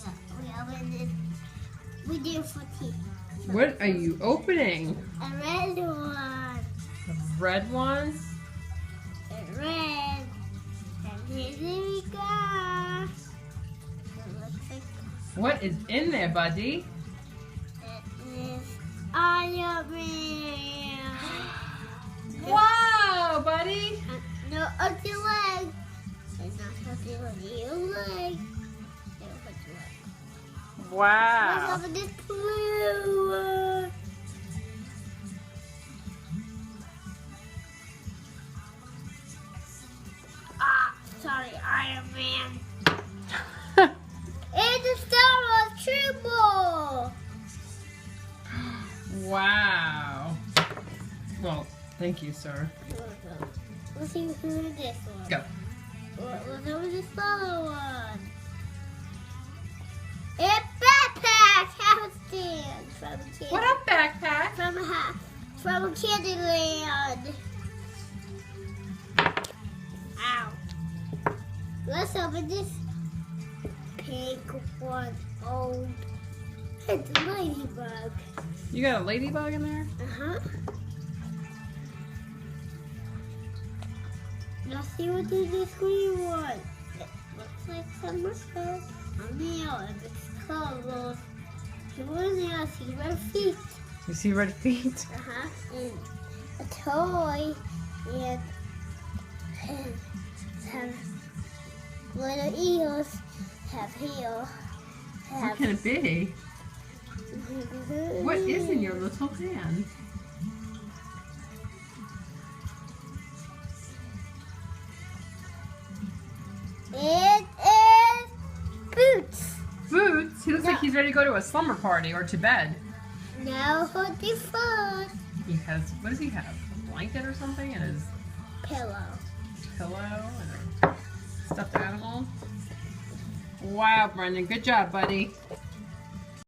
we opened it. We did for tea. What are you opening? A red one. A red one? A red. And here we go. It looks like What is in there, buddy? it is Iron Man. Wow, buddy! No ugly leg. And not ugly leg. Wow. Let's open this blue one. Ah, sorry, Iron Man. And the Star Wars Trooper. Wow. Well, thank you, sir. Let's see who is this one. Go. Let's open this other one. And backpack house stand from Candy. What up, backpack? From Candyland. Ow. Let's open this pink one. Oh, it's a ladybug. You got a ladybug in there? Uh-huh. Let's see what is this green one. It looks like some muscle. A nail and it's colorful. You want to see red feet. You see red feet? Uh-huh. And a toy and have little eels have heel. What can it be? What is in your little hand? It is boots. Boots? He looks like he's ready to go to a slumber party or to bed. No hoodie foot. He has, what does he have? A blanket or something and his Pillow. pillow and a stuffed animal? Wow, Brendan, good job, buddy.